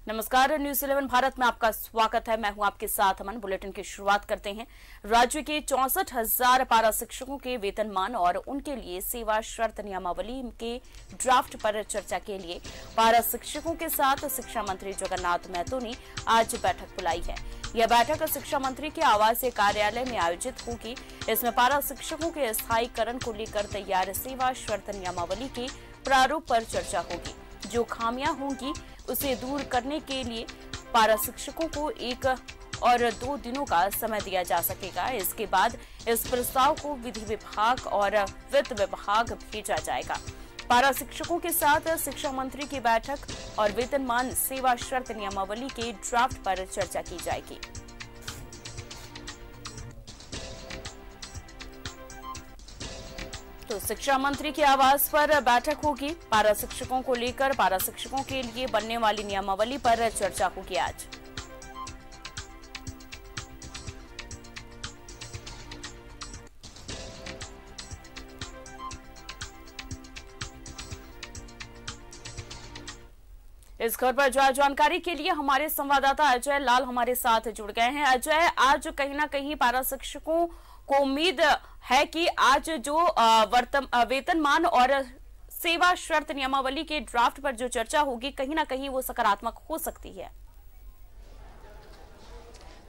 नमस्कार, न्यूज 11 भारत में आपका स्वागत है। मैं हूं आपके साथ अमन। बुलेटिन की शुरुआत करते हैं। राज्य के 64,000 पारा शिक्षकों के वेतनमान और उनके लिए सेवा शर्त नियमावली के ड्राफ्ट पर चर्चा के लिए पारा शिक्षकों के साथ शिक्षा मंत्री जगन्नाथ महतो ने आज बैठक बुलाई है। यह बैठक शिक्षा मंत्री के आवासीय कार्यालय में आयोजित होगी। इसमें पारा शिक्षकों के स्थायीकरण को लेकर तैयार सेवा शर्त नियमावली के प्रारूप पर चर्चा होगी। जो खामियां होंगी उसे दूर करने के लिए पारा शिक्षकों को 1 और 2 दिनों का समय दिया जा सकेगा। इसके बाद इस प्रस्ताव को विधि विभाग और वित्त विभाग भेजा जाएगा। पारा शिक्षकों के साथ शिक्षा मंत्री की बैठक और वेतनमान सेवा शर्त नियमावली के ड्राफ्ट पर चर्चा की जाएगी। तो शिक्षा मंत्री के आवास पर बैठक होगी। पारा शिक्षकों को लेकर पारा शिक्षकों के लिए बनने वाली नियमावली पर चर्चा होगी आज। इस खबर पर ज्यादा जानकारी के लिए हमारे संवाददाता अजय लाल हमारे साथ जुड़ गए हैं। अजय, आज कहीं ना कहीं पारा शिक्षकों को उम्मीद है कि आज जो वेतनमान और सेवा शर्त नियमावली के ड्राफ्ट पर जो चर्चा होगी कहीं ना कहीं वो सकारात्मक हो सकती है।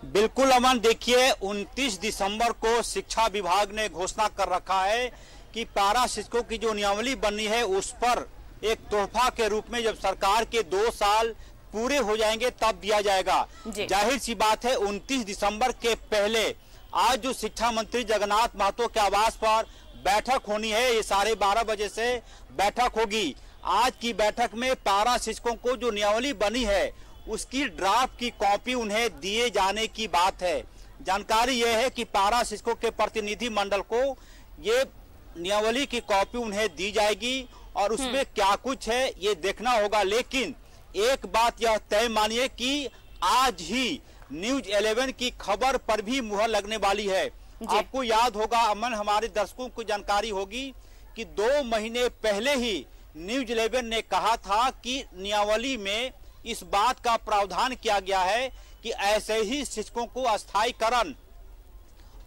बिल्कुल अमन, देखिए 29 दिसंबर को शिक्षा विभाग ने घोषणा कर रखा है कि पारा शिक्षकों की जो नियमावली बननी है उस पर एक तोहफा के रूप में जब सरकार के 2 साल पूरे हो जाएंगे तब दिया जाएगा। जाहिर सी बात है 29 दिसंबर के पहले आज जो शिक्षा मंत्री जगन्नाथ महतो के आवास पर बैठक होनी है, ये 12:30 बजे से बैठक होगी। आज की बैठक में पारा शिक्षकों को जो नियमावली बनी है उसकी ड्राफ्ट की कॉपी उन्हें दिए जाने की बात है। जानकारी यह है कि पारा शिक्षकों के प्रतिनिधि मंडल को ये नियमावली की कॉपी उन्हें दी जाएगी और उसमें क्या कुछ है ये देखना होगा। लेकिन एक बात यह तय मानिए कि आज ही न्यूज 11 की खबर पर भी मुहर लगने वाली है। आपको याद होगा अमन, हमारे दर्शकों को जानकारी होगी कि 2 महीने पहले ही न्यूज 11 ने कहा था कि नियमावली में इस बात का प्रावधान किया गया है कि ऐसे ही शिक्षकों को अस्थायीकरण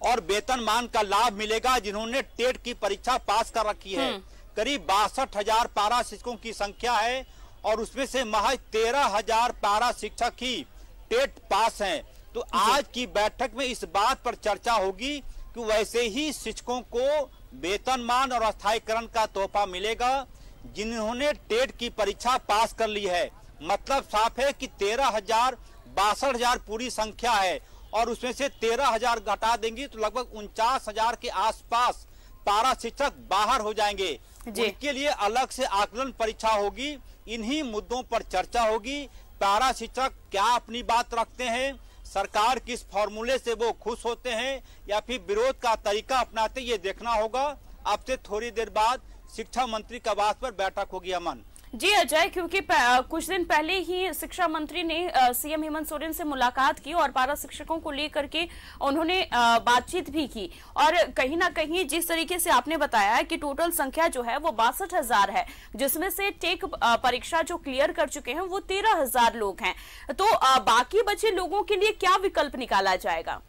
और वेतनमान का लाभ मिलेगा जिन्होंने टेट की परीक्षा पास कर रखी है। करीब 62,000 पारा शिक्षकों की संख्या है और उसमें से महज 13,000 पारा शिक्षक ही टेट पास हैं। तो आज की बैठक में इस बात पर चर्चा होगी कि वैसे ही शिक्षकों को वेतनमान और अस्थायीकरण का तोहफा मिलेगा जिन्होंने टेट की परीक्षा पास कर ली है। मतलब साफ है कि 13,000 62,000 पूरी संख्या है और उसमें से 13,000 घटा देंगी तो लगभग 49,000 के आसपास पारा शिक्षक बाहर हो जाएंगे। उनके लिए अलग से आकलन परीक्षा होगी। इन्हीं मुद्दों पर चर्चा होगी। पारा शिक्षक क्या अपनी बात रखते हैं, सरकार किस फॉर्मूले से वो खुश होते हैं या फिर विरोध का तरीका अपनाते, ये देखना होगा। अब से थोड़ी देर बाद शिक्षा मंत्री के आवास पर बैठक होगी अमन। जी अजय, क्योंकि कुछ दिन पहले ही शिक्षा मंत्री ने सीएम हेमंत सोरेन से मुलाकात की और पारा शिक्षकों को लेकर के उन्होंने बातचीत भी की और कहीं ना कहीं जिस तरीके से आपने बताया है कि टोटल संख्या जो है वो 62,000 है, जिसमें से टेक परीक्षा जो क्लियर कर चुके हैं वो 13,000 लोग हैं। तो बाकी बचे लोगों के लिए क्या विकल्प निकाला जाएगा?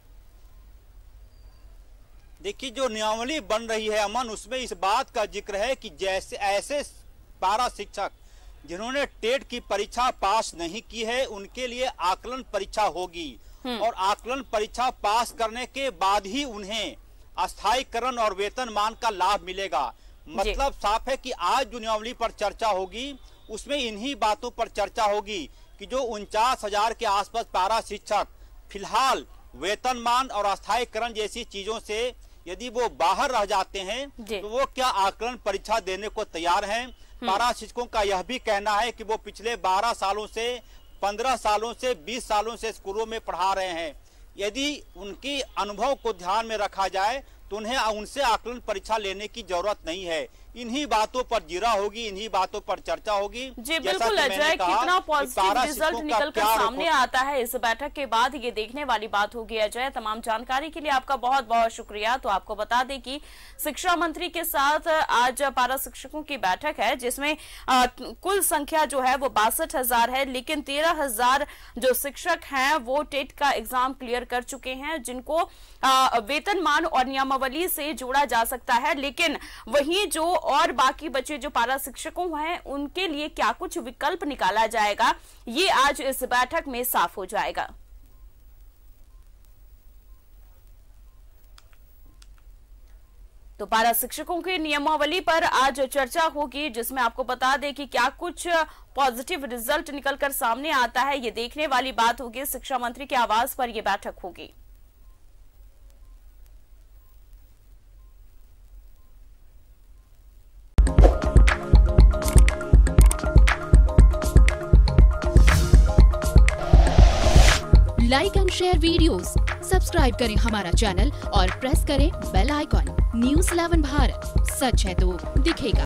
देखिए, जो नियमावली बन रही है अमन, उसमें इस बात का जिक्र है कि जैसे ऐसे पारा शिक्षक जिन्होंने टेट की परीक्षा पास नहीं की है उनके लिए आकलन परीक्षा होगी और आकलन परीक्षा पास करने के बाद ही उन्हें अस्थायीकरण और वेतनमान का लाभ मिलेगा। मतलब साफ है कि आज जो नियमावली पर चर्चा होगी उसमें इन्हीं बातों पर चर्चा होगी कि जो 49,000 के आसपास पारा शिक्षक फिलहाल वेतनमान और अस्थायीकरण जैसी चीजों से यदि वो बाहर रह जाते हैं तो वो क्या आकलन परीक्षा देने को तैयार हैं। पारा शिक्षकों का यह भी कहना है कि वो पिछले 12 सालों से 15 सालों से 20 सालों से स्कूलों में पढ़ा रहे हैं। यदि उनके अनुभव को ध्यान में रखा जाए तो उन्हें उनसे आकलन परीक्षा लेने की जरूरत नहीं है। इन्हीं बातों पर जिरा होगी, इन्हीं बातों पर चर्चा होगी। जी बिल्कुल अजय, कितना पॉजिटिव रिजल्ट निकलकर सामने आता है इस बैठक के बाद, ये देखने वाली बात होगी। अजय, तमाम जानकारी के लिए आपका बहुत बहुत शुक्रिया। तो आपको बता दें कि शिक्षा मंत्री के साथ आज पारा शिक्षकों की बैठक है, जिसमें कुल संख्या जो है वो 62,000 है, लेकिन 13,000 जो शिक्षक हैं वो टेट का एग्जाम क्लियर कर चुके हैं, जिनको वेतनमान और नियमावली से जोड़ा जा सकता है। लेकिन वहीं जो और बाकी बचे जो पारा शिक्षकों हैं उनके लिए क्या कुछ विकल्प निकाला जाएगा, ये आज इस बैठक में साफ हो जाएगा। तो पारा शिक्षकों की नियमावली पर आज चर्चा होगी, जिसमें आपको बता दें कि क्या कुछ पॉजिटिव रिजल्ट निकलकर सामने आता है, ये देखने वाली बात होगी। शिक्षा मंत्री के आवास पर यह बैठक होगी। Like and share videos, subscribe करें हमारा चैनल और प्रेस करें बेल आइकॉन। न्यूज़ 11 भारत, सच है तो दिखेगा।